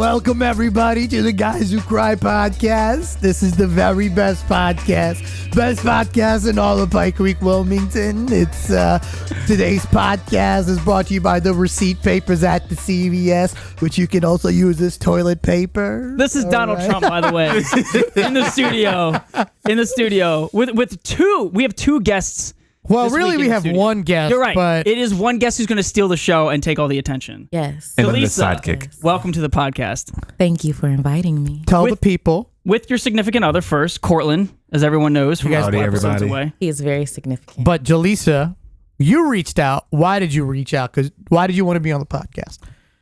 Welcome, everybody, to the Guys Who Cry podcast. This is the very best podcast. Best podcast in all of Pike Creek, Wilmington. It's today's podcast is brought to you by the receipt papers at the CVS, which you can also use as toilet paper. This is Donald Trump, by the way, in the studio. With two. We have two guests. Well, really, we have one guest. You're right. But it is one guest who's going to steal the show and take all the attention. Yes. And then the Lisa, sidekick. welcome to the podcast. Thank you for inviting me. tell the people. With your significant other first, Courtland, as everyone knows from Howdy, episodes everybody. away. He is very significant. But Jaleesa, you reached out. Why did you reach out? Because why did you want to be on the podcast?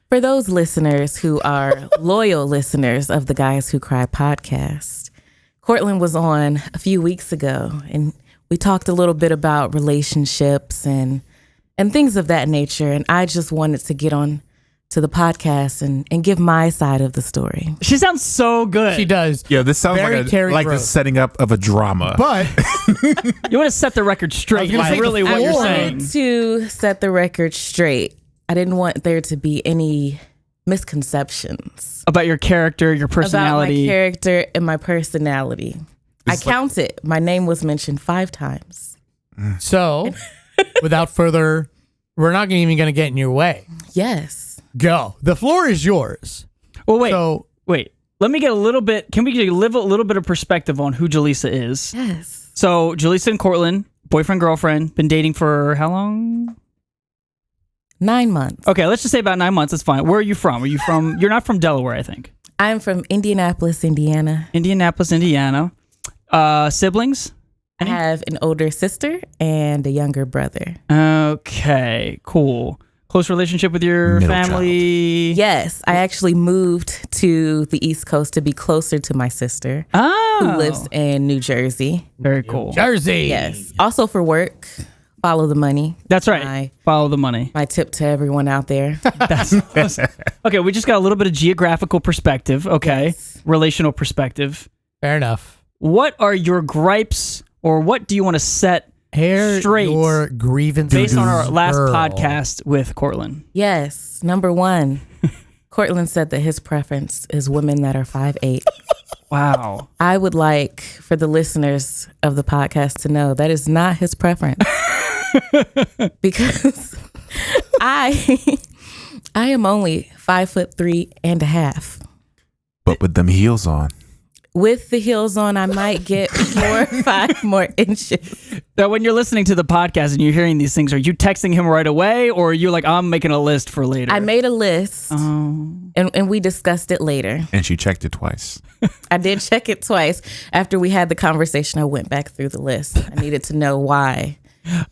For those listeners who are loyal listeners of the Guys Who Cry podcast, Courtland was on a few weeks ago, and we talked a little bit about relationships and things of that nature. And I just wanted to get on to the podcast and give my side of the story. She sounds so good. She does. Yeah, this sounds Very Terry like the Gross. setting up of a drama. But You want to set the record straight. I was gonna Is say really the what you're floor. saying. To set the record straight, I didn't want there to be any misconceptions About your character, your personality. about my character and my personality. I It's like- counted. My name was mentioned 5 times. so, without further, we're not even going to get in your way. Yes. Go. The floor is yours. Well, wait. So, Wait. Let me get a little bit. Can we get a little bit of perspective on who Jaleesa is? Yes. So, Jaleesa and Courtland, boyfriend, girlfriend, been dating for how long? 9 months. Okay, let's just say about 9 months. That's fine. Where are you from? You're not from Delaware, I think. I'm from Indianapolis, Indiana. Indianapolis, Indiana. Siblings? I have an older sister and a younger brother. Okay, cool. Close relationship with your Middle family? Yes, I actually moved to the East Coast to be closer to my sister, Oh. who lives in New Jersey. Very cool. Jersey. Yes. Also for work, follow the money. That's right. My- Follow the money. My tip to everyone out there. That's awesome. Okay, we just got a little bit of geographical perspective. Okay. Yes. Relational perspective. Fair enough. What are your gripes or what do you want to set Air straight your grievances. based on our last girl. podcast with Courtland? Yes. Number 1, Courtland said that his preference is women that are 5'8". Wow. I would like for the listeners of the podcast to know that is not his preference. Because I am only 5'3.5". But with them heels on. With the heels on, I might get 4 or 5 more inches. Now, when you're listening to the podcast and you're hearing these things, are you texting him right away or are you like, I'm making a list for later? I made a list Oh. and we discussed it later. And she checked it twice. I did check it twice. After we had the conversation, I went back through the list. I needed to know why.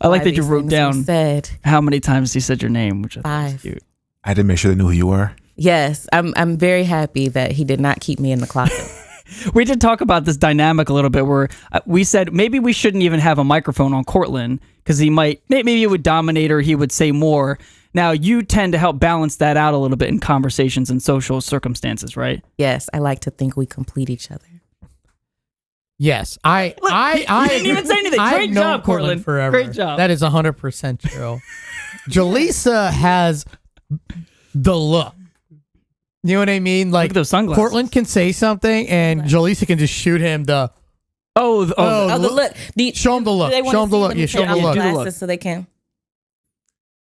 I like why that you these wrote things down were said. how many times he said your name, which I think is 5. cute. I didn't make sure they knew who you were. Yes, I'm very happy that he did not keep me in the closet. We did talk about this dynamic a little bit where we said maybe we shouldn't even have a microphone on Courtland because maybe it would dominate or he would say more. Now, you tend to help balance that out a little bit in conversations and social circumstances, right? Yes, I like to think we complete each other. Yes, you didn't even say anything. I've Great known job, Courtland. forever. Great job. That is 100% true. Jaleesa has the look. You know what I mean? Look Like at those sunglasses. Courtland can say something, and Jaleesa can just shoot him the. Oh, Oh, the look. Show him the look. Do they wanna Show him the see? look. Let me Yeah, show take him the off look. Do the glasses look. so they can.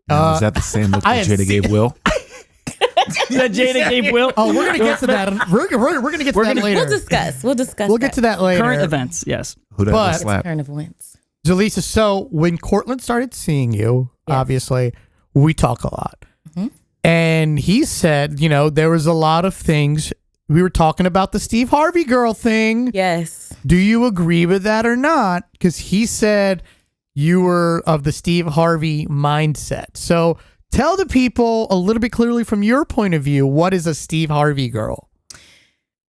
Now, is that the same look I that have Jada seen- gave Will? that Jada gave Will. Oh, we're gonna get to that. We're gonna get to that later. We'll discuss. We'll get to that later. Current events, yes. Who does But- the slap? Turn of events. Jaleesa, so when Courtland started seeing you, Yes. obviously, we talk a lot. And he said, there was a lot of things. We were talking about the Steve Harvey girl thing. Yes. Do you agree with that or not? Because he said you were of the Steve Harvey mindset. So tell the people a little bit clearly from your point of view, what is a Steve Harvey girl?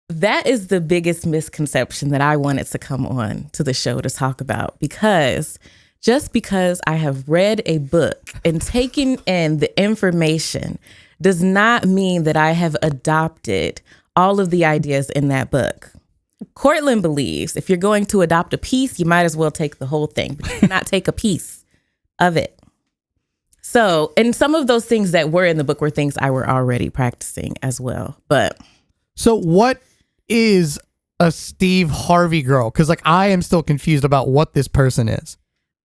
That is the biggest misconception that I wanted to come on to the show to talk about, because just because I have read a book and taken in the information does not mean that I have adopted all of the ideas in that book. Courtland believes if you're going to adopt a piece, you might as well take the whole thing, but you cannot take a piece of it. So, and some of those things that were in the book were things I were already practicing as well. But So what is a Steve Harvey girl? Because like I am still confused about what this person is.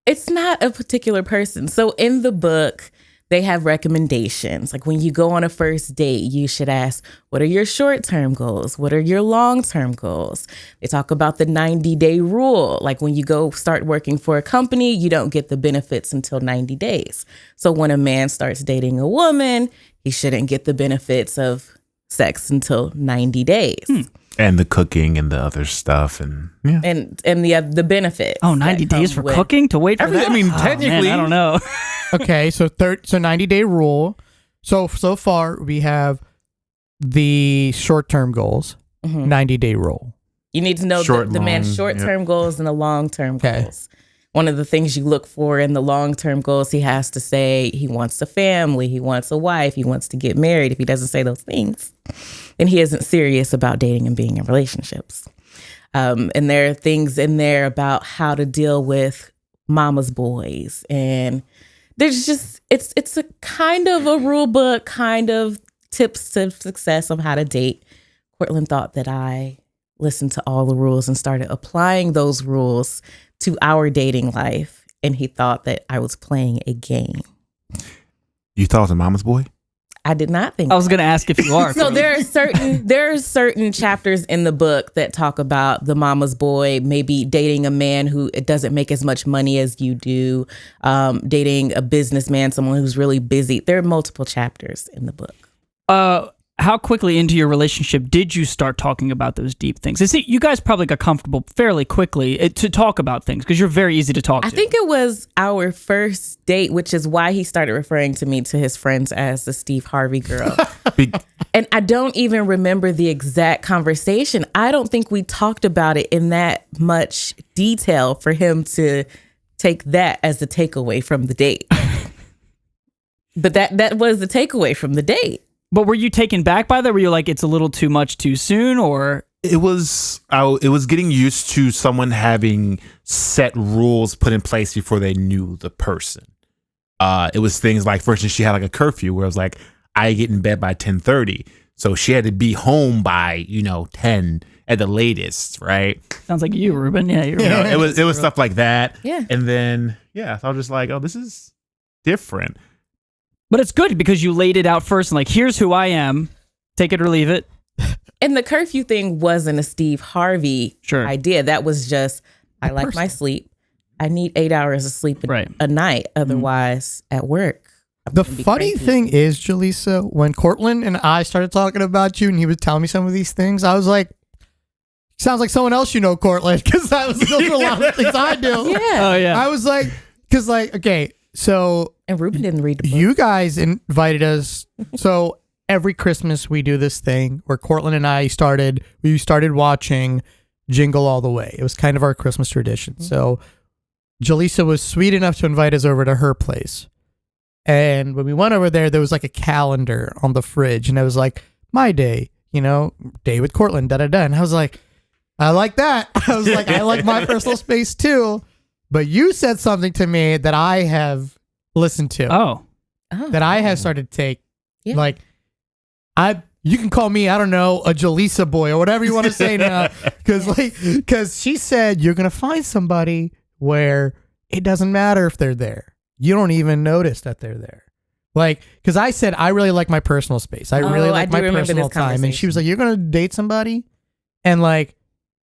It's not a particular person. So in the book, they have recommendations. Like when you go on a first date, you should ask, what are your short-term goals? What are your long-term goals? They talk about the 90-day rule. Like when you go start working for a company, you don't get the benefits until 90 days. So when a man starts dating a woman, he shouldn't get the benefits of sex until 90 days. And the cooking and the other stuff and yeah. And the benefit. Oh, 90 days for cooking to wait for that? I mean, Oh, technically, man, I don't know. Okay, so 90-day rule. So far we have the short-term goals, 90-day rule. You need to know the man's short-term goals and the long-term goals. One of the things you look for in the long-term goals, he has to say he wants a family, he wants a wife, he wants to get married. If he doesn't say those things, then he isn't serious about dating and being in relationships. And there are things in there about how to deal with mama's boys. And there's just, it's a kind of a rule book, kind of tips to success of how to date. Courtland thought that I listened to all the rules and started applying those rules to our dating life, and he thought that I was playing a game. You thought I was a mama's boy? I did not think I was going to ask if you are. so there are certain chapters in the book that talk about the mama's boy, maybe dating a man who doesn't make as much money as you do, dating a businessman, someone who's really busy. There are multiple chapters in the book. How quickly into your relationship did you start talking about those deep things? I see you guys probably got comfortable fairly quickly to talk about things because you're very easy to talk to. I think it was our first date, which is why he started referring to me to his friends as the Steve Harvey girl. And I don't even remember the exact conversation. I don't think we talked about it in that much detail for him to take that as the takeaway from the date. But that was the takeaway from the date. But were you taken back by that? Were you like, it's a little too much too soon, or? It was getting used to someone having set rules put in place before they knew the person. It was things like, for instance, she had like a curfew where it was like, I get in bed by 10:30. So she had to be home by, 10 at the latest, right? Sounds like you, Ruben. Yeah, you're right. It was stuff like that. Yeah. And then, so I was just like, oh, this is different. But it's good because you laid it out first and like, here's who I am. Take it or leave it. And the curfew thing wasn't a Steve Harvey idea. That was just, I like my sleep. I need 8 hours of sleep a night. Otherwise, at work. The funny thing is, Jaleesa, when Courtland and I started talking about you and he was telling me some of these things, I was like, sounds like someone else you know, Courtland, because those are a lot of things I do. Yeah. Oh, yeah. I was like, because like, okay, so... And Ruben didn't read the book. You guys invited us. So every Christmas we do this thing where Courtland and I started watching Jingle All the Way. It was kind of our Christmas tradition. Mm-hmm. So Jaleesa was sweet enough to invite us over to her place. And when we went over there was like a calendar on the fridge. And it was like, my day, day with Courtland, da-da-da. And I was like, I like that. I was like, I like my personal space too. But you said something to me that I have listened to. Oh. That I have started to take. Yeah. Like, you can call me, I don't know, a Jaleesa boy or whatever you want to say now. Because she said you're going to find somebody where it doesn't matter if they're there. You don't even notice that they're there. Like, because I said, I really like my personal space. I really like my personal time. And she was like, you're going to date somebody? And like,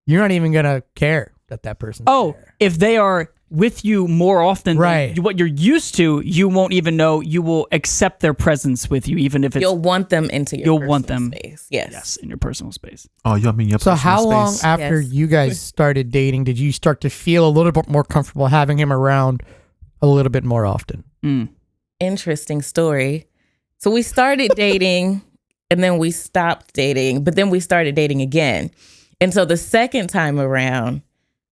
you're not even going to care that person's there. If they are with you more often than what you're used to, you won't even know. You will accept their presence with you, even if it's... You'll want them into your personal space. Yes, in your personal space. Oh, you mean your so personal space? So how long after you guys started dating did you start to feel a little bit more comfortable having him around a little bit more often? Interesting story. So we started dating and then we stopped dating, but then we started dating again. And so the second time around,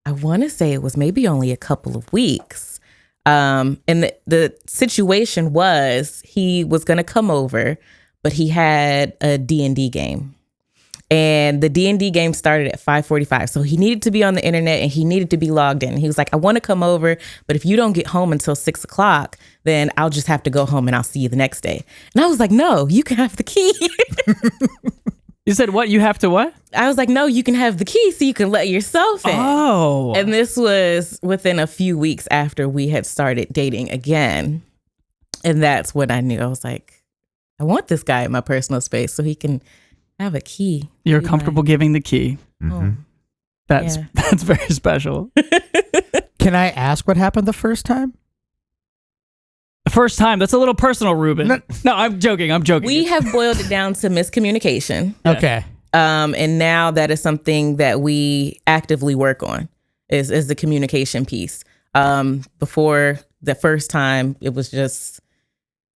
I want to say it was maybe only a couple of weeks. And the situation was he was going to come over, but he had a D&D game. And the D&D game started at 5:45. So he needed to be on the internet and he needed to be logged in. He was like, I want to come over, but if you don't get home until 6 o'clock, then I'll just have to go home and I'll see you the next day. And I was like, no, you can have the key. You said what? You have to what? I was like, no, you can have the key so you can let yourself in. Oh. And this was within a few weeks after we had started dating again. And that's when I knew. I was like, I want this guy in my personal space so he can have a key. You're comfortable giving the key. That's very special. Can I ask what happened the first time? The first time, that's a little personal, Ruben. No, I'm joking. We have boiled it down to miscommunication. Yeah. Okay. And now that is something that we actively work on is the communication piece. Before the first time, it was just,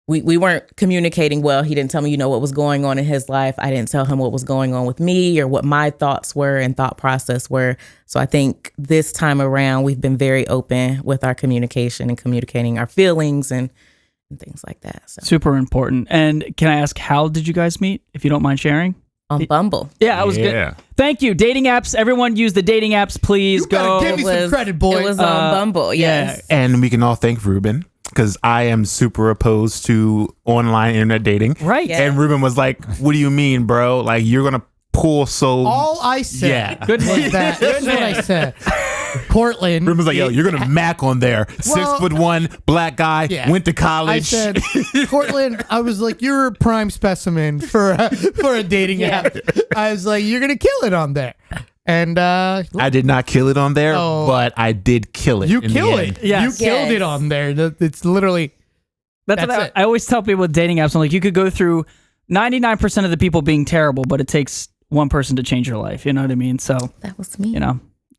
we weren't communicating well. He didn't tell me, what was going on in his life. I didn't tell him what was going on with me or what my thoughts were and thought process were. So I think this time around, we've been very open with our communication and communicating our feelings and things like that. So. Super important. And can I ask, how did you guys meet, if you don't mind sharing? On Bumble. Yeah, I was good. Thank you. Dating apps. Everyone use the dating apps, please. You gotta give me some credit, boy. It was on Bumble, yes. Yeah. And we can all thank Ruben, because I am super opposed to online internet dating. Right. Yeah. And Ruben was like, what do you mean, bro? Like, you're going to pull so... All I said Yeah. Good was man. that. This is what I said. Courtland. Ruben was like, yo, you're going to Mac on there. Well, 6'1", black guy, yeah. went to I college. said, Courtland, I was like, you're a prime specimen for a dating app. I was like, you're going to kill it on there. And I did not kill it on there, Oh. but I did kill it. you in kill the it. end. Yes. You killed Yes. it on there. It's literally... That's That's what it. I always tell people with dating apps. I'm like, you could go through 99% of the people being terrible, but it takes one person to change your life. You know what I mean? So, That was me.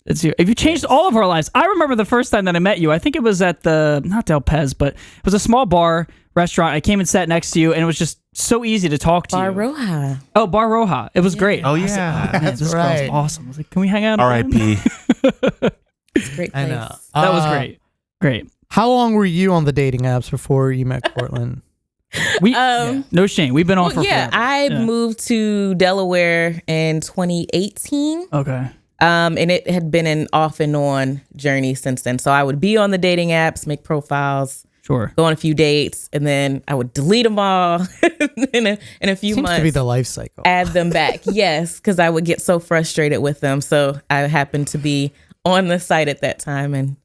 it's you. If you changed all of our lives, I remember the first time that I met you. I think it was at not Del Pez, but it was a small bar restaurant. I came and sat next to you, and it was just so easy to talk to Bar you. Roja. Oh, Bar Roja. It was great. Oh, I said, yeah. man, That's this right. girl's awesome. I was like, can we hang out? again? R.I.P. It's a great I place. know. That was great. Great. How long were you on the dating apps before you met Courtland? We no shame. We've been on for forever. I moved to Delaware in 2018. Okay. And it had been an off and on journey since then. So I would be on the dating apps, make profiles, Sure. go on a few dates, and then I would delete them all in a few Seems months. to be the life cycle. Add them back. Yes, because I would get so frustrated with them. So I happened to be on the site at that time and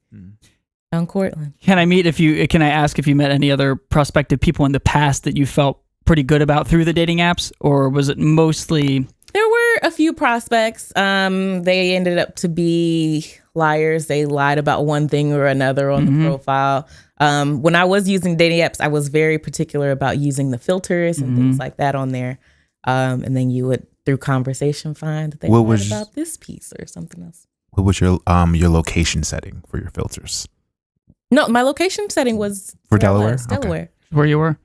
on Courtland. Can I ask if you met any other prospective people in the past that you felt pretty good about through the dating apps, or was it mostly? There were a few prospects. They ended up to be liars. They lied about one thing or another on the profile. When I was using dating apps, I was very particular about using the filters and things like that on there. And then you would, through conversation, find that they lied about this piece or something else. What was your location setting for your filters? No, my location setting was For where I Delaware? was, Delaware. Okay. Where you were?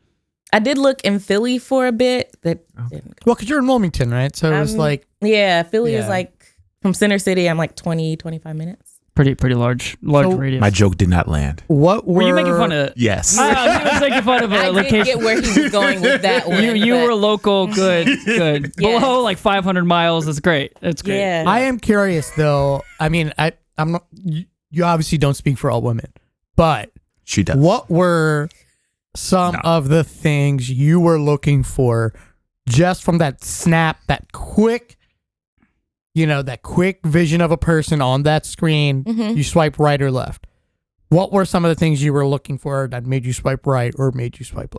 I did look in Philly for a bit. That didn't go. Well, because you're in Wilmington, right? So it was like... Yeah, Philly is Yeah. like from Center City. I'm like 25 minutes. Pretty large radius. My joke did not land. What were you making fun of? Yes. I was making fun of I a did location. get where he was going with that one. You but were local, good. Yes. Below like 500 miles, that's great. That's great. Yeah. I am curious, though. I mean, I'm not... You obviously don't speak for all women, but She does. what were some of the things you were looking for just from that snap, that quick vision of a person on that screen? You swipe right or left. What were some of the things you were looking for that made you swipe right or made you swipe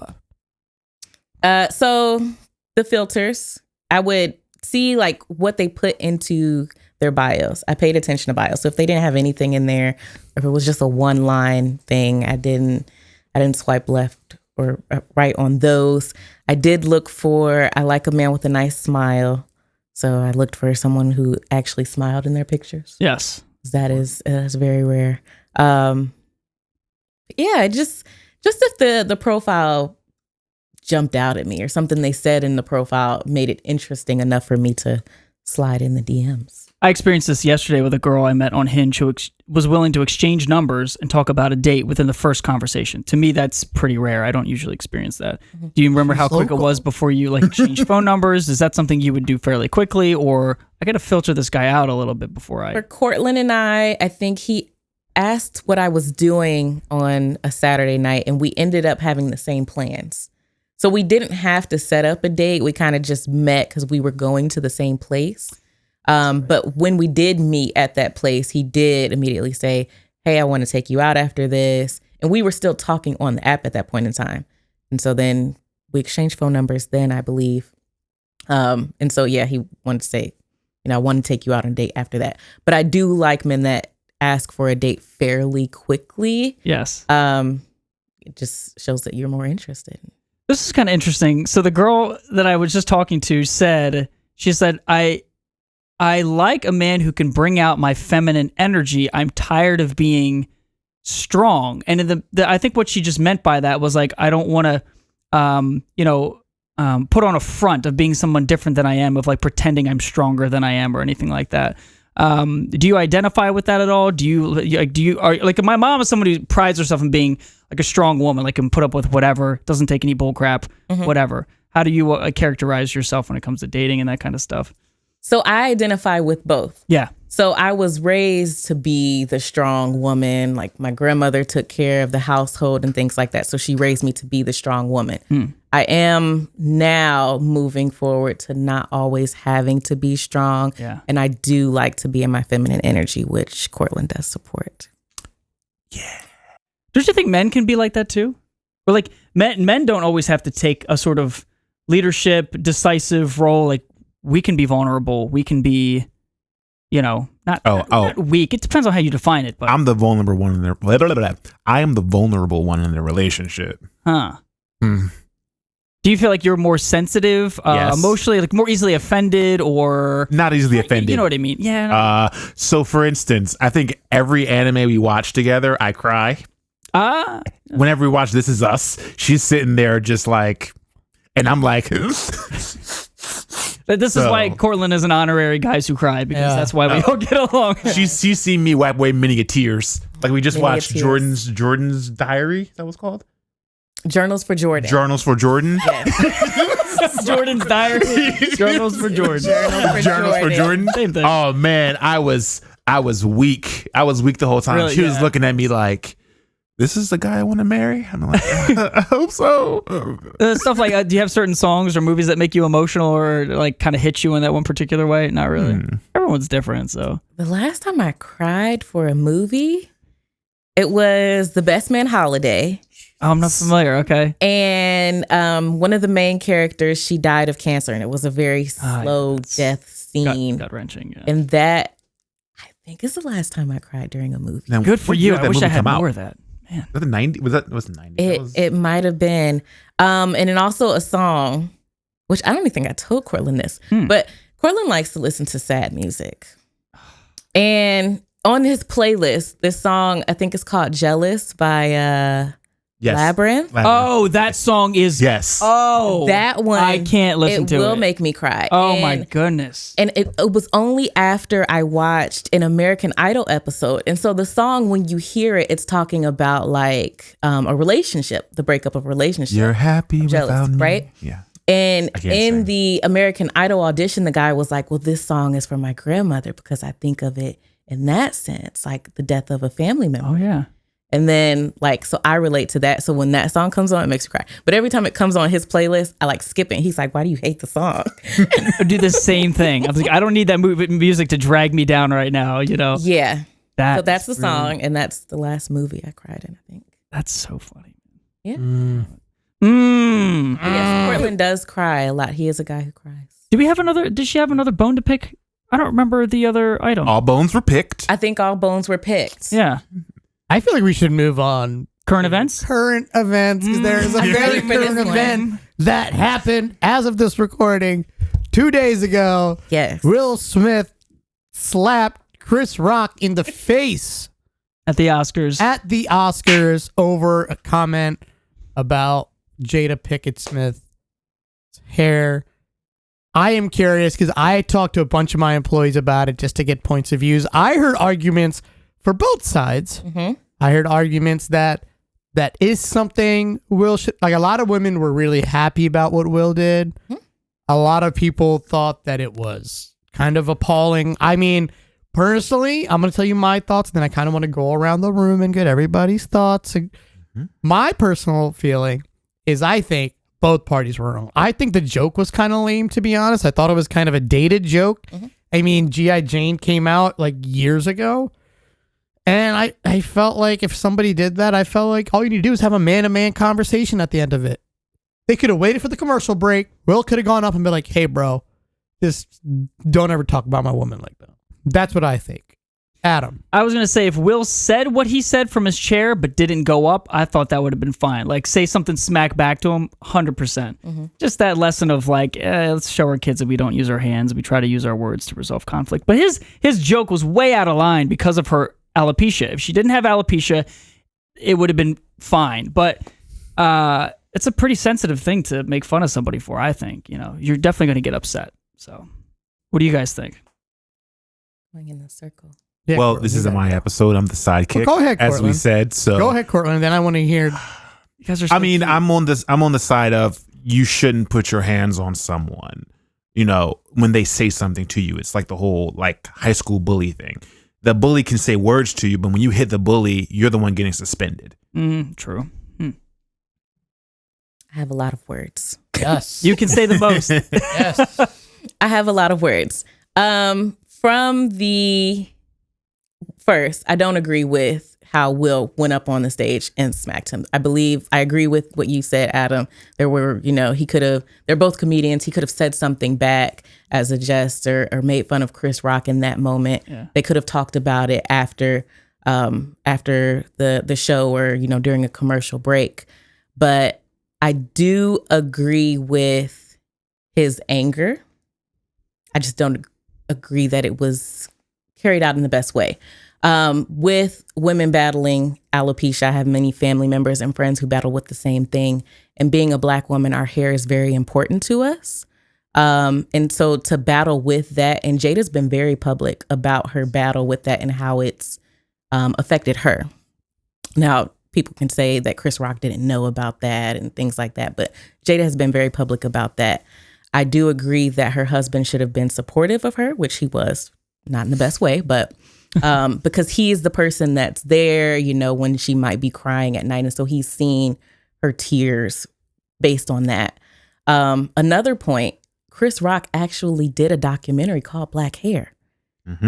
left? So the filters, I would see like what they put into their bios. I paid attention to bios. So if they didn't have anything in there, if it was just a one line thing, I didn't swipe left or right on those. I did look for, I like a man with a nice smile. So I looked for someone who actually smiled in their pictures. Yes. That is very rare. Just if the profile jumped out at me or something they said in the profile made it interesting enough for me to slide in the DMs. I experienced this yesterday with a girl I met on Hinge who was willing to exchange numbers and talk about a date within the first conversation. To me, that's pretty rare. I don't usually experience that. Do you remember how quick it was before you like exchanged phone numbers? Is that something you would do fairly quickly, or I got to filter this guy out a little bit before I... For Courtland and I think he asked what I was doing on a Saturday night, and we ended up having the same plans. So we didn't have to set up a date. We kind of just met because we were going to the same place. But when we did meet at that place, he did immediately say, hey, I want to take you out after this. And we were still talking on the app at that point in time. And so then we exchanged phone numbers then, I believe. And so, yeah, he wanted to say, I want to take you out on a date after that. But I do like men that ask for a date fairly quickly. Yes. It just shows that you're more interested. This is kind of interesting. So the girl that I was just talking to said, I like a man who can bring out my feminine energy. I'm tired of being strong. And I think what she just meant by that was like, I don't want to, put on a front of being someone different than I am, of like pretending I'm stronger than I am or anything like that. Do you identify with that at all? Like my mom is someone who prides herself in being like a strong woman, like can put up with whatever, doesn't take any bull crap, whatever. How do you characterize yourself when it comes to dating and that kind of stuff? So I identify with both. Yeah. So I was raised to be the strong woman. Like my grandmother took care of the household and things like that. So she raised me to be the strong woman. I am now moving forward to not always having to be strong. Yeah. And I do like to be in my feminine energy, which Courtland does support. Yeah. Don't you think men can be like that too? Or like men don't always have to take a sort of leadership, decisive role. Like we can be vulnerable. We can be, not weak. It depends on how you define it. But I'm the vulnerable one in the. I am the vulnerable one in the relationship. Huh. Do you feel like you're more sensitive, Yes. emotionally, like more easily offended, or Not easily offended. You know what I mean? Yeah. So for instance, I think every anime we watch together, I cry. Whenever we watch This Is Us, she's sitting there just like, and I'm like. This is why Courtland is an honorary Guys Who Cry, because that's why we all get along. She's seen me wipe away many a tears. Like we just Many a watched tears. Jordan's Diary. Is that what's called? Journals for Jordan. Journals for Jordan. Yes. Jordan's Diary. Journals for Jordan. Journals for Jordan. Same thing. Oh man, I was weak. I was weak the whole time. Really? She was Yeah. looking at me like, "This is the guy I want to marry." I'm like, I hope so. Stuff like, do you have certain songs or movies that make you emotional or like kind of hit you in that one particular way? Not really. Everyone's different, so. The last time I cried for a movie, it was The Best Man Holiday. Oh, I'm not familiar. Okay. And one of the main characters, she died of cancer, and it was a very slow death scene. Gut wrenching. Yeah. And that, I think, is the last time I cried during a movie. Now, Good for what you. year did I that wish I movie had come more out? of that. Man. Was that the 90s? Was that was the 90s? It might have been. And then also a song, which I don't even think I told Courtland this, but Courtland likes to listen to sad music. And on his playlist, this song, I think it's called Jealous by Labyrinth. Oh, that song is. Yes. Oh, That one. I can't listen to it. It will make me cry. Oh my goodness. And it was only after I watched an American Idol episode. And so the song, when you hear it, it's talking about like a relationship, the breakup of a relationship. You're happy Jealous, without me, right? Yeah. And I can't in sing. the American Idol audition, the guy was like, well, this song is for my grandmother because I think of it in that sense, like the death of a family member. Oh yeah. And then so I relate to that. So when that song comes on, it makes me cry. But every time it comes on his playlist, I like skip it. He's like, why do you hate the song? I do the same thing. I was like, I don't need that music to drag me down right now, Yeah. So that's the really- song. And that's the last movie I cried in, I think. That's so funny. Yeah. Mm. Courtland does cry a lot. He is a guy who cries. Did she have another bone to pick? I don't remember the other item. All bones were picked. I think all bones were picked. Yeah. I feel like we should move on. Current events? Current events, because there is a I'm very ready for this current one. event that happened as of this recording 2 days ago. Yes. Will Smith slapped Chris Rock in the face At the Oscars. at the Oscars over a comment about Jada Pinkett Smith's hair. I am curious because I talked to a bunch of my employees about it just to get points of views. I heard arguments for both sides. I heard arguments that is something Will should, like, a lot of women were really happy about what Will did. A lot of people thought that it was kind of appalling. I mean, personally, I'm going to tell you my thoughts, and then I kind of want to go around the room and get everybody's thoughts. My personal feeling is I think both parties were wrong. I think the joke was kind of lame, to be honest. I thought it was kind of a dated joke. I mean, G.I. Jane came out like years ago. And I felt like if somebody did that, I felt like all you need to do is have a man-to-man conversation at the end of it. They could have waited for the commercial break. Will could have gone up and been like, hey, bro, don't ever talk about my woman like that. That's what I think. Adam. I was going to say, if Will said what he said from his chair but didn't go up, I thought that would have been fine. Like, say something smack back to him, 100%. Just that lesson of like, let's show our kids that we don't use our hands. We try to use our words to resolve conflict. But his joke was way out of line because of her alopecia. If she didn't have alopecia, it would have been fine. But it's a pretty sensitive thing to make fun of somebody for, I think. You know, you're definitely going to get upset. So, what do you guys think? Going in the circle. Yeah, well, Courtland, this isn't my episode. I'm the sidekick. Well, go ahead, as we Courtland. said. So go ahead, Courtland. Then I want to hear. You guys are so I mean, cute. I'm on the side of you shouldn't put your hands on someone. You know, when they say something to you, it's like the whole like high school bully thing. The bully can say words to you, but when you hit the bully, you're the one getting suspended. True. I have a lot of words. Yes. You can say the most. Yes. I have a lot of words. From the first, I don't agree with how Will went up on the stage and smacked him. I agree with what you said, Adam. There were, they're both comedians. He could have said something back as a jest or made fun of Chris Rock in that moment. Yeah. They could have talked about it after the show or, during a commercial break. But I do agree with his anger. I just don't agree that it was carried out in the best way. With women battling alopecia, I have many family members and friends who battle with the same thing. And being a Black woman, our hair is very important to us. And so to battle with that, and Jada's been very public about her battle with that and how it's affected her. Now, people can say that Chris Rock didn't know about that and things like that, but Jada has been very public about that. I do agree that her husband should have been supportive of her, which he was, not in the best way, but because he is the person that's there, when she might be crying at night. And so he's seen her tears based on that. Another point, Chris Rock actually did a documentary called Black Hair,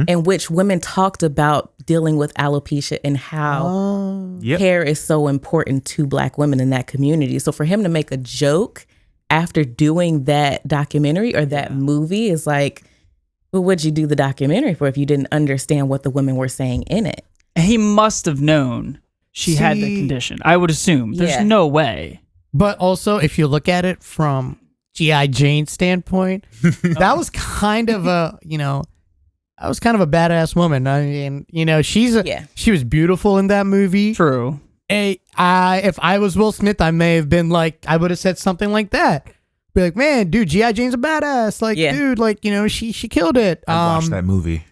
in which women talked about dealing with alopecia and how hair is so important to Black women in that community. So for him to make a joke after doing that documentary or that movie is like, well, what'd you do the documentary for if you didn't understand what the women were saying in it? He must have known she had the condition. I would assume. There's no way. But also, if you look at it from G.I. Jane's standpoint, that was kind of a, that was kind of a badass woman. I mean, she was beautiful in that movie. True. If I was Will Smith, I may have been like, I would have said something like that. Be like, man, dude, G.I. Jane's a badass. Like, dude, like, she killed it. I watched that movie.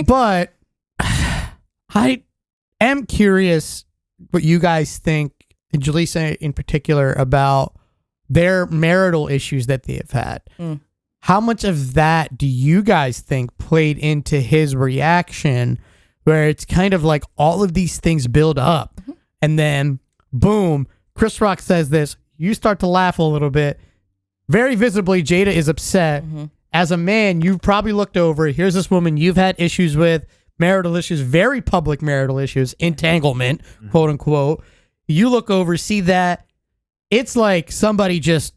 But I am curious what you guys think, and Jaleesa in particular, about their marital issues that they have had. How much of that do you guys think played into his reaction, where it's kind of like all of these things build up and then boom, Chris Rock says this, you start to laugh a little bit. Very visibly, Jada is upset. As a man, you've probably looked over, here's this woman you've had issues with, marital issues, very public marital issues, entanglement, quote unquote. You look over, see that it's like somebody just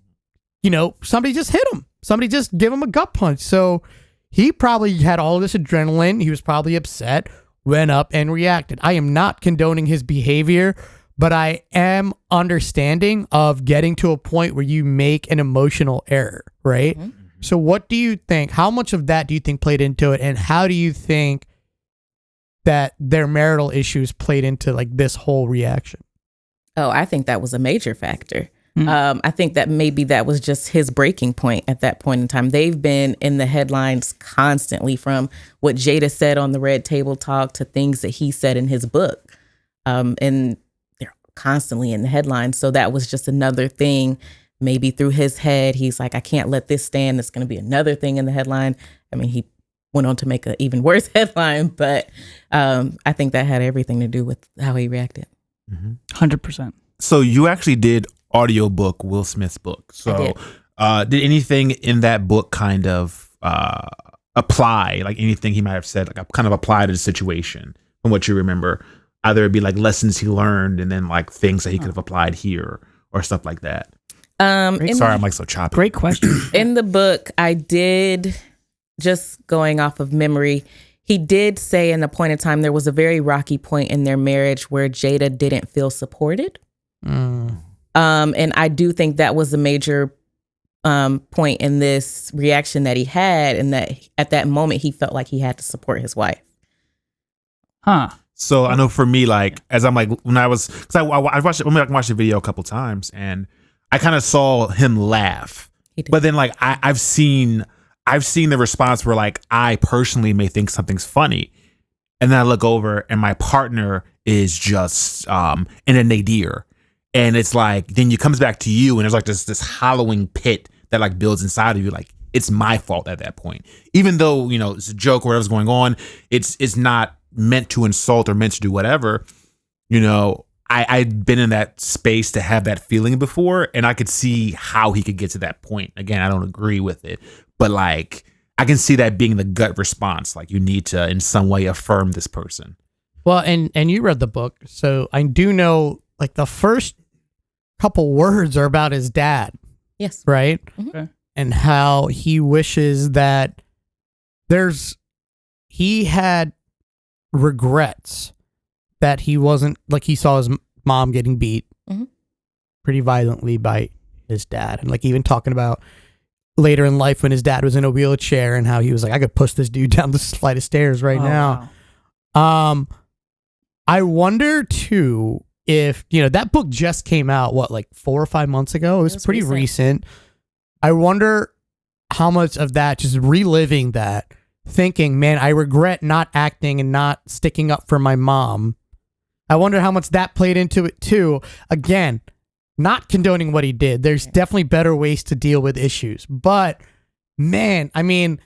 hit him. Somebody just give him a gut punch. So he probably had all this adrenaline. He was probably upset, went up and reacted. I am not condoning his behavior, but I am understanding of getting to a point where you make an emotional error, right? So what do you think? How much of that do you think played into it? And how do you think that their marital issues played into like this whole reaction? Oh, I think that was a major factor. I think that maybe that was just his breaking point at that point in time. They've been in the headlines constantly, from what Jada said on the Red Table Talk to things that he said in his book. And they're constantly in the headlines. So that was just another thing. Maybe through his head, he's like, I can't let this stand. It's going to be another thing in the headline. I mean, he went on to make an even worse headline, but I think that had everything to do with how he reacted. 100%. So you actually did audiobook, Will Smith's book. So did anything in that book kind of apply, like anything he might have said, like kind of apply to the situation from what you remember? Either it be like lessons he learned and then like things that he could have applied here or stuff like that. Sorry, I'm like so choppy. Great question. In the book, I did, just going off of memory, he did say in a point in time there was a very rocky point in their marriage where Jada didn't feel supported. And I do think that was a major point in this reaction that he had, and that at that moment he felt like he had to support his wife. Huh. So I know for me, like, as I'm like, when I was, because I watched the video a couple times and I kind of saw him laugh, but then like I've seen the response where like I personally may think something's funny, and then I look over and my partner is just in a nadir, and it's like then it comes back to you and there's like this hollowing pit that like builds inside of you, like it's my fault at that point, even though it's a joke or whatever's going on, it's not meant to insult or meant to do whatever. I'd been in that space to have that feeling before, and I could see how he could get to that point. Again, I don't agree with it, but like I can see that being the gut response. Like you need to in some way affirm this person. Well, and you read the book, so I do know like the first couple words are about his dad. Yes. Right? Mm-hmm. Okay. And how he wishes that he had regrets that he wasn't, like he saw his mom getting beat pretty violently by his dad. And like even talking about later in life when his dad was in a wheelchair and how he was like, I could push this dude down this flight of stairs right now. Wow. I wonder too if, that book just came out, like 4 or 5 months ago? It was pretty recent. I wonder how much of that, just reliving that, thinking, man, I regret not acting and not sticking up for my mom. I wonder how much that played into it too. Again, not condoning what he did. There's definitely better ways to deal with issues. But man, I mean,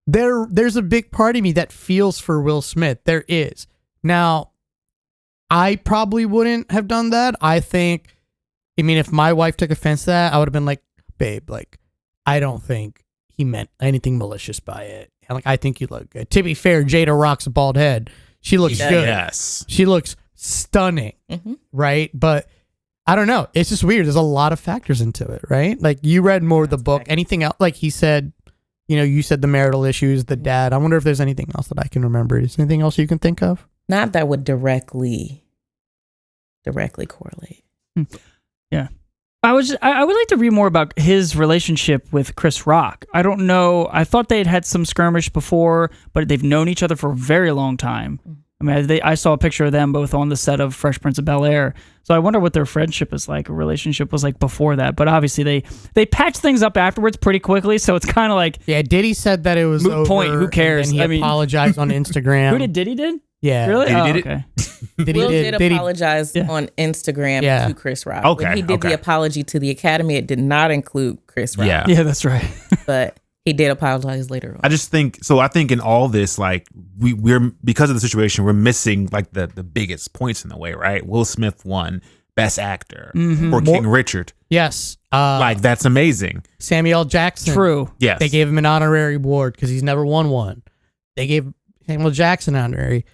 there's a big part of me that feels for Will Smith. There is. Now, I probably wouldn't have done that. If my wife took offense to that, I would have been like, babe, like, I don't think he meant anything malicious by it. And like, I think you look good. To be fair, Jada rocks a bald head. She looks good. Yes. She looks stunning, right? But I don't know. It's just weird. There's a lot of factors into it, right? Like you read more of the book. Anything else? Like he said, you said the marital issues, the dad. I wonder if there's anything else that I can remember. Is there anything else you can think of? Not that would directly correlate. Yeah. I would like to read more about his relationship with Chris Rock. I don't know. I thought they'd had some skirmish before, but they've known each other for a very long time. I mean, I saw a picture of them both on the set of Fresh Prince of Bel-Air. So I wonder what their friendship is like, or relationship was like before that. But obviously they patched things up afterwards pretty quickly. So it's kind of like, yeah, Diddy said that it was moot over, point. Who cares? And he apologized on Instagram. Who did Diddy did? Yeah. Really? Diddy did okay. Will did apologize on Instagram to Chris Rock. Okay. When he did the apology to the Academy, it did not include Chris Rock. Yeah, that's right. But he did apologize later on. I think in all this, like we're because of the situation, we're missing like the biggest points in the way, right? Will Smith won Best Actor for King Richard. Yes. Like that's amazing. Samuel Jackson. True. Yes. They gave him an honorary award because he's never won one. They gave Samuel Jackson an honorary.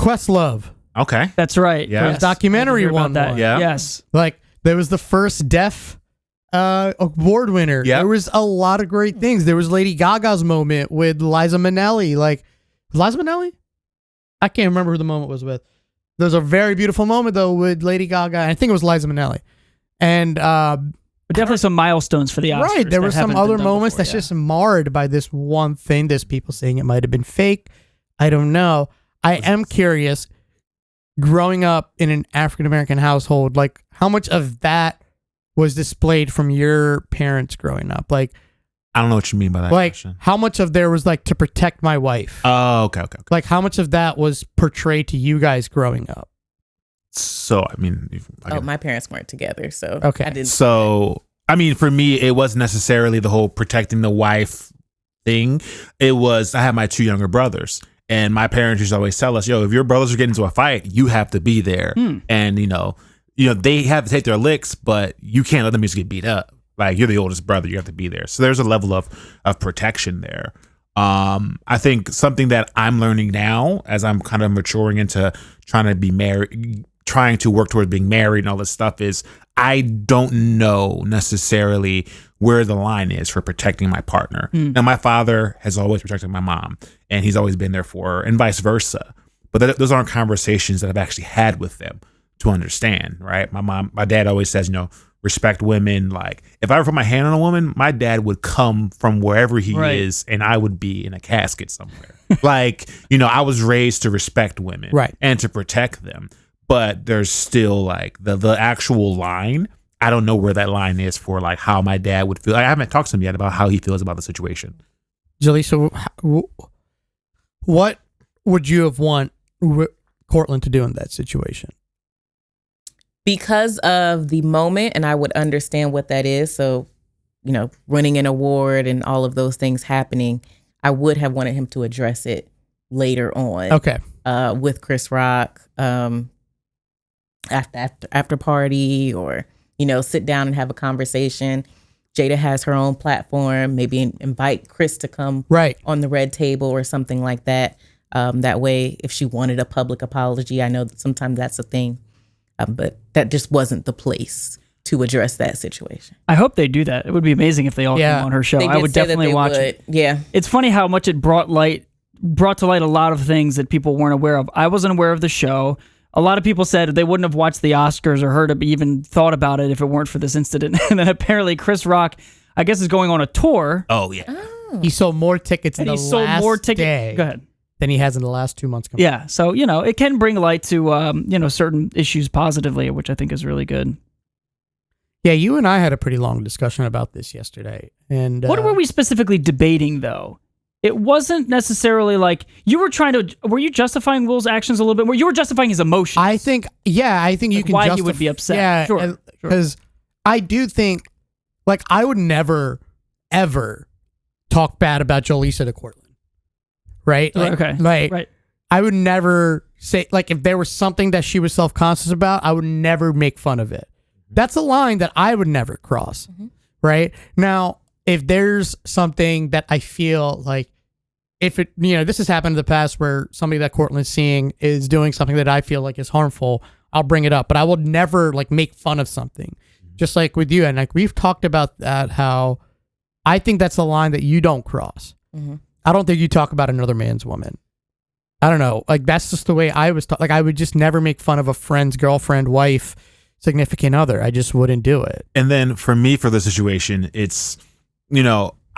Questlove. Okay. That's right. Yeah. His documentary won that. one. Yeah. Yes. Like there was the first deaf award winner. Yep. There was a lot of great things. There was Lady Gaga's moment with Liza Minnelli. Like Liza Minnelli? I can't remember who the moment was with. There's a very beautiful moment though with Lady Gaga. I think it was Liza Minnelli. And But definitely some milestones for the Oscars. right, there were some other moments that's just just marred by this one thing. There's people saying it might have been fake. I don't know. I am curious, growing up in an African-American household, like how much of that was displayed from your parents growing up? Like, I don't know what you mean by that like question. how much of there was like to protect my wife? Oh, okay. Like how much of that was portrayed to you guys growing up? So, I mean, my parents weren't together, so Okay. I didn't. So, I mean, for me, it wasn't necessarily the whole protecting the wife thing. It was, I had my 2 younger brothers, and my parents used to always tell us, yo, if your brothers are getting into a fight, you have to be there. And, they have to take their licks, but you can't let them just get beat up. Like, you're the oldest brother, you have to be there. So there's a level of protection there. I think something that I'm learning now as I'm kind of maturing into trying to be married, trying to work towards being married and all this stuff is I don't know necessarily where the line is for protecting my partner. Now, my father has always protected my mom, and he's always been there for her, and vice versa. But those aren't conversations that I've actually had with them to understand, right? My dad always says, respect women. Like, if I ever put my hand on a woman, my dad would come from wherever he is, and I would be in a casket somewhere. Like, I was raised to respect women, right, and to protect them. But there's still like the actual line. I don't know where that line is for like how my dad would feel. I haven't talked to him yet about how he feels about the situation. Jaleesa, what would you have want Courtland to do in that situation? Because of the moment, and I would understand what that is. So, winning an award and all of those things happening, I would have wanted him to address it later on. Okay. With Chris Rock, after party, or sit down and have a conversation. Jada has her own platform. Maybe invite Chris to come on the red table or something like that. That way, if she wanted a public apology, I know that sometimes that's a thing, but that just wasn't the place to address that situation. I hope they do that. It would be amazing if they all came on her show. I would definitely watch it. Yeah, it's funny how much it brought to light a lot of things that people weren't aware of. I wasn't aware of the show. A lot of people said they wouldn't have watched the Oscars or heard it, even thought about it if it weren't for this incident. And then apparently Chris Rock, I guess, is going on a tour. Oh, yeah. Oh. He sold more tickets in the last day Go ahead. than he has in the last 2 months. Yeah, so, it can bring light to, certain issues positively, which I think is really good. Yeah, you and I had a pretty long discussion about this yesterday. And what were we specifically debating, though? It wasn't necessarily like you were were you justifying Will's actions a little bit more? You were justifying his emotions. I think you can why he would be upset. Yeah, sure. Because I do think, like, I would never, ever talk bad about Jaleesa to Courtland. Right? Like, okay. Right. I would never say, like, if there was something that she was self-conscious about, I would never make fun of it. That's a line that I would never cross. Mm-hmm. Right? Now, if there's something that I feel like, if it, this has happened in the past where somebody that Courtland's seeing is doing something that I feel like is harmful, I'll bring it up. But I will never like make fun of something. Just like with you. And like we've talked about that, how I think that's a line that you don't cross. Mm-hmm. I don't think you talk about another man's woman. I don't know. Like that's just the way I was taught. Like I would just never make fun of a friend's girlfriend, wife, significant other. I just wouldn't do it. And then for me, for the situation, it's,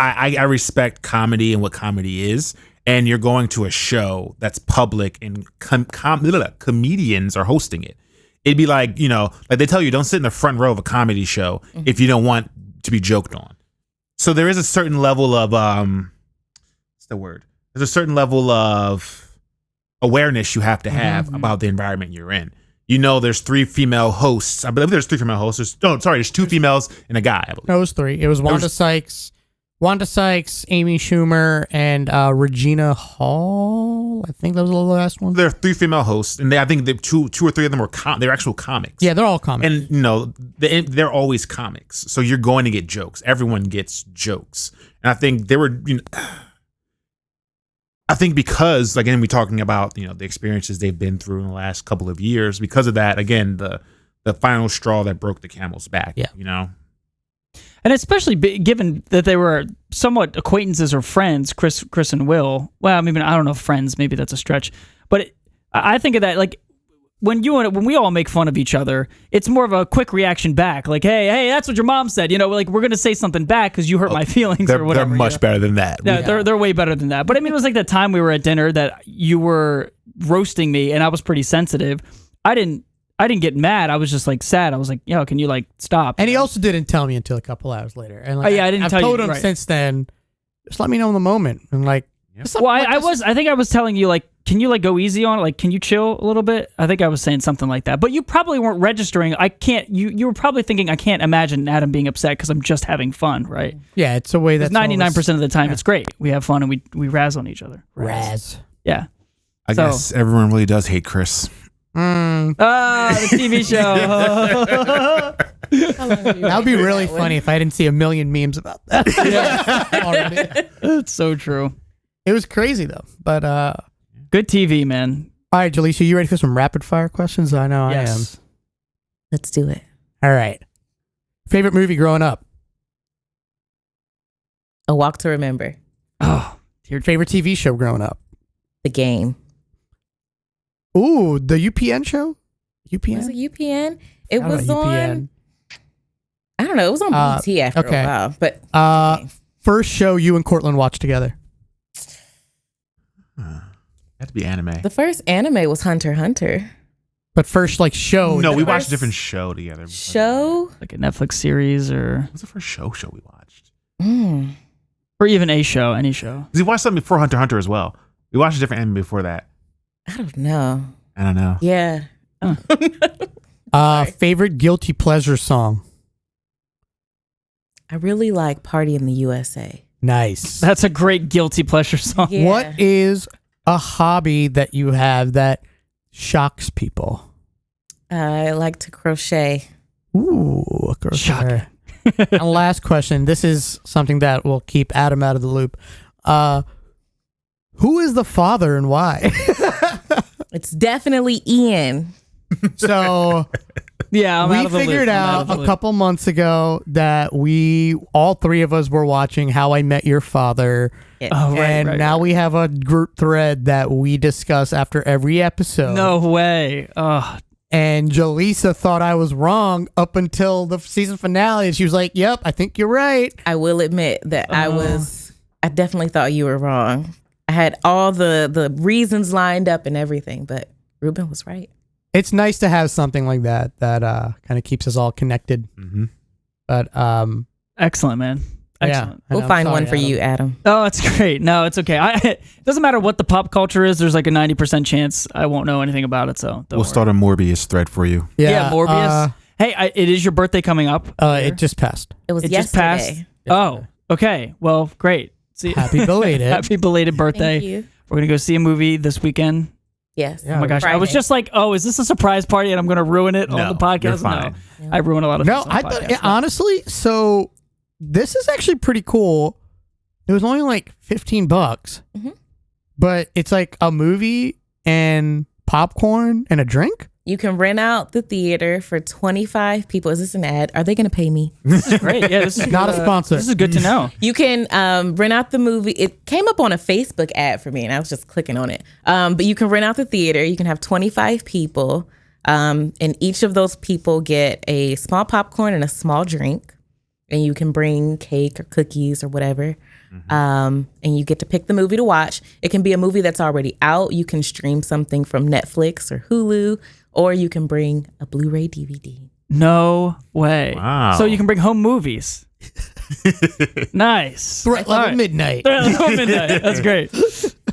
I respect comedy and what comedy is, and you're going to a show that's public and comedians are hosting it. It'd be like, like they tell you, don't sit in the front row of a comedy show if you don't want to be joked on. So there is a certain level of, what's the word? There's a certain level of awareness you have to have about the environment you're in. There's 3 female hosts. I believe there's 3 female hosts. There's 2 females and a guy, I believe. No, it was 3. It was Wanda Sykes, Amy Schumer, and Regina Hall. I think that was the last one. There are 3 female hosts, and I think two or three of them were they're actual comics. Yeah, they're all comics. And they're always comics, so you're going to get jokes. Everyone gets jokes, and I think they were. I think because, again, we're talking about, the experiences they've been through in the last couple of years. Because of that, again, the final straw that broke the camel's back. Yeah. And especially given that they were somewhat acquaintances or friends, Chris and Will. Well, I don't know, friends, maybe that's a stretch. But I think of that, like, when we all make fun of each other, it's more of a quick reaction back. Like, hey, that's what your mom said. Like, we're going to say something back because you hurt my feelings or whatever. They're much better than that. Yeah, they're way better than that. But it was like that time we were at dinner that you were roasting me and I was pretty sensitive. I didn't get mad. I was just like sad. I was like, can you like stop? And he also didn't tell me until a couple hours later. And like, I didn't tell you. I've told him since then, just let me know in the moment. And like, well, I think I was telling you, like, can you like go easy on it? Like, can you chill a little bit? I think I was saying something like that. But you probably weren't registering. You were probably thinking, I can't imagine Adam being upset because I'm just having fun, right? Yeah, it's a way that's 99% of the time it's great. We have fun and we razz on each other. Razz. Yeah. I guess everyone really does hate Chris. There the TV show. That would be really funny if I didn't see a million memes about that. Already. It's so true. It was crazy though. But Good TV, man. all right, Jaleesa, you ready for some rapid fire questions? I know I am. Let's do it. All right. Favorite movie growing up? A Walk to Remember. Oh, Your favorite TV show growing up? The Game. Ooh, the UPN show? UPN? Was it UPN? It I don't was know, on. I don't know. It was on BT after okay. a while. But First show you and Courtland watched together? Had to be anime. the first anime was Hunter x Hunter. But first, like, show. No, we watched first a different show together. Show? like a Netflix series or What was the first show we watched? or even a show, any show. We watched something before Hunter x Hunter as well. We watched a different anime before that. I don't know. I don't know. Yeah. Favorite guilty pleasure song? I really like Party in the USA. Nice. That's a great guilty pleasure song. Yeah. What is a hobby that you have that shocks people? I like to crochet. Ooh, Shocking. And last question. This is something that will keep Adam out of the loop. Who is the father and why? It's definitely Ian. So Yeah, I'm out we of the loop. figured I'm out out of the a loop. couple months ago that all three of us were watching How I Met Your Father. Yeah. Oh, right, And right, now right. we have a group thread that we discuss after every episode. No way. Oh, And Jaleesa thought I was wrong up until the season finale. And she was like, yep, I think you're right. I will admit that I definitely thought you were wrong. I had all the reasons lined up and everything, but Ruben was right. It's nice to have something like that kind of keeps us all connected. Mm-hmm. But excellent, man. Excellent. yeah, We'll find one for you, Adam. Oh, it's great. No, it's okay. It doesn't matter what the pop culture is. There's like a 90% chance I won't know anything about it. So don't We'll worry. start a Morbius thread for you. Yeah, Morbius. Hey, it is your birthday coming up. It just passed. It was It just yesterday. passed. Oh, okay. Well, great. See, Happy belated. happy belated birthday. Thank you. We're gonna go see a movie this weekend. Yes. Yeah. Oh my gosh, I was Friday. just like, oh, is this a surprise party and I'm gonna ruin it on No, the podcast? you're fine. No, I ruin a lot of No, things on I the thought podcast. honestly, so this is actually pretty cool. It was only like $15, Mhm. but it's like a movie and popcorn and a drink. You can rent out the theater for 25 people. Is this an ad? Are they going to pay me? Great. Yeah, this is Not a sponsor. This is good to know. You can rent out the movie. It came up on a Facebook ad for me, and I was just clicking on it. But you can rent out the theater. You can have 25 people, and each of those people get a small popcorn and a small drink, and you can bring cake or cookies or whatever. And you get to pick the movie to watch. It can be a movie that's already out. You can stream something from Netflix or Hulu, or you can bring a Blu-ray DVD. No way. Wow. So you can bring home movies. Nice. Threat All level right. midnight. Midnight. That's great.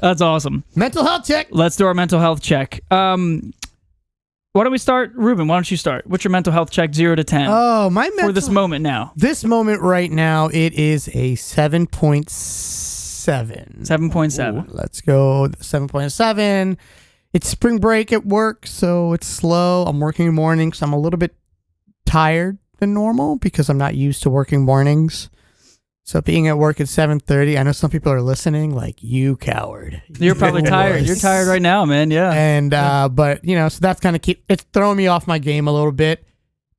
That's awesome. Mental health check. Let's do our mental health check. Why don't we start? Ruben, why don't you start? What's your mental health check 0 to 10 Oh, my mental for this moment now? This moment right now, it is a 7.7. 7.7. Let's go 7.7. It's spring break at work, so it's slow. I'm working mornings. I'm a little bit tired than normal because I'm not used to working mornings. So being at work at 7:30, I know some people are listening like, you coward. You're probably tired. You're tired right now, man. Yeah. And but so that's kind of it's throwing me off my game a little bit.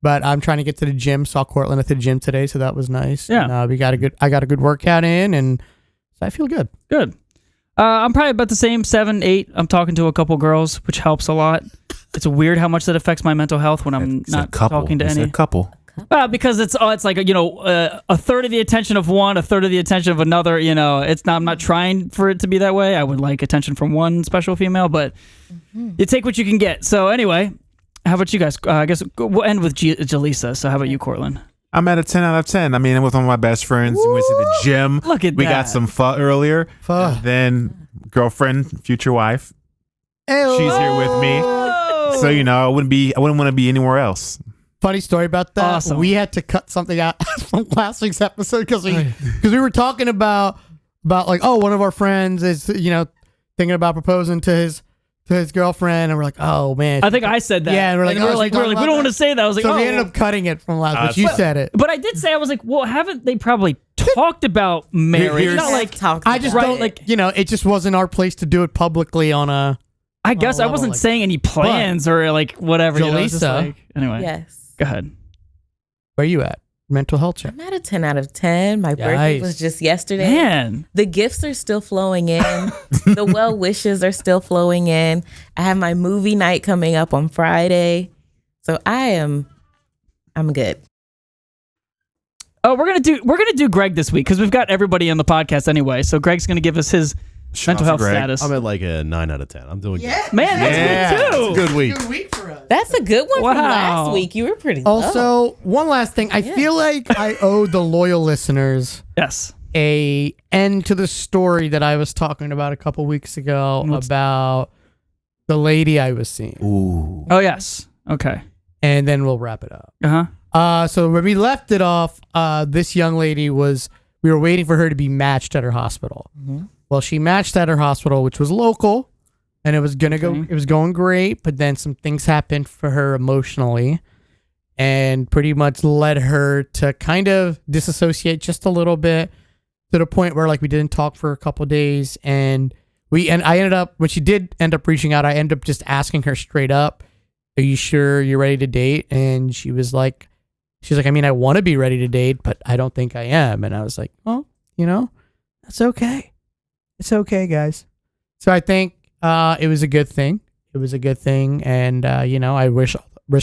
But I'm trying to get to the gym. Saw Courtland at the gym today, so that was nice. Yeah. And, I got a good workout in, and so I feel good. Good. I'm probably about the same, 7, 8. I'm talking to a couple girls, which helps a lot. It's weird how much that affects my mental health when I'm It's a not couple. talking to It's any. a couple. Because it's like a third of the attention of one, a third of the attention of another. It's not. I'm not trying for it to be that way. I would like attention from one special female, but you take what you can get. So anyway, how about you guys? I guess we'll end with Jaleesa. So how about you, Courtland? I'm at a 10 out of 10. I mean, I'm with one of my best friends. We went to the gym. Look at we that. got some pho earlier. Pho. And then girlfriend, future wife. Ew. She's here with me. So I wouldn't want to be anywhere else. Funny story about that. Awesome. We had to cut something out from last week's episode because we were talking about like, one of our friends is thinking about proposing to to his girlfriend, and we're like, oh man. I think I said that. Yeah, and we're like, we were like, we don't want to say that. I was like, so oh. we ended up cutting it from last, but you said it. But I did say, I was like, well, haven't they probably talked about marriage? Here's- Not like, I just don't like, it just wasn't our place to do it publicly on a. I guess I level, wasn't like- saying any plans or like whatever. It's just Jaleesa. like, anyway, Yes. go ahead. Where you at? Mental health check. I'm at a 10 out of 10. My birthday was just yesterday. Man, The gifts are still flowing in. The well wishes are still flowing in. I have my movie night coming up on Friday. So I'm good. oh, we're gonna do Greg this week because we've got everybody on the podcast anyway. So Greg's gonna give us his mental health status. I'm at like a 9 out of 10. I'm doing good. Man, that's good too. Good week. Good week for us. That's a good one Wow. from last week. You were pretty low. Also, one last thing. I feel like I owe the loyal listeners Yes. a end to the story that I was talking about a couple weeks ago about the lady I was seeing. Ooh. Oh yes. Okay. And then we'll wrap it up. Uh-huh. So when we left it off, this young lady we were waiting for her to be matched at her hospital. Mm-hmm. Well, she matched at her hospital, which was local, and it was going great, but then some things happened for her emotionally and pretty much led her to kind of disassociate just a little bit to the point where like we didn't talk for a couple days, and I ended up, when she did end up reaching out, I ended up just asking her straight up, are you sure you're ready to date? And she's like, I mean, I want to be ready to date, but I don't think I am. And I was like, well, that's okay. It's okay, guys. So I think it was a good thing. It was a good thing. And, I wish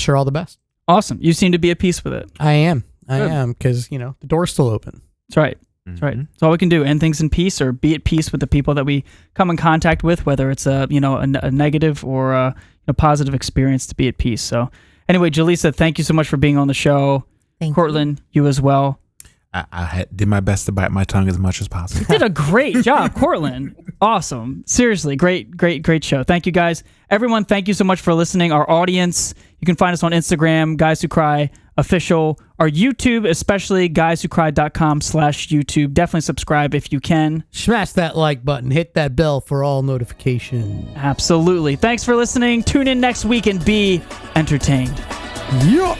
her all the best. Awesome. You seem to be at peace with it. I am. Good. Because, the door's still open. That's right. That's right. That's all we can do. End things in peace, or be at peace with the people that we come in contact with, whether it's a negative or a positive experience, to be at peace. So anyway, Jaleesa, thank you so much for being on the show. Thank Courtland, you as well. I did my best to bite my tongue as much as possible. You did a great job, Courtland. Awesome. Seriously, great show. Thank you, guys. Everyone, thank you so much for listening. Our audience, you can find us on Instagram, Guys Who Cry Official. Our YouTube, especially guyswhocry.com/YouTube. Definitely subscribe if you can. Smash that like button. Hit that bell for all notifications. Absolutely. Thanks for listening. Tune in next week and be entertained. Yeah.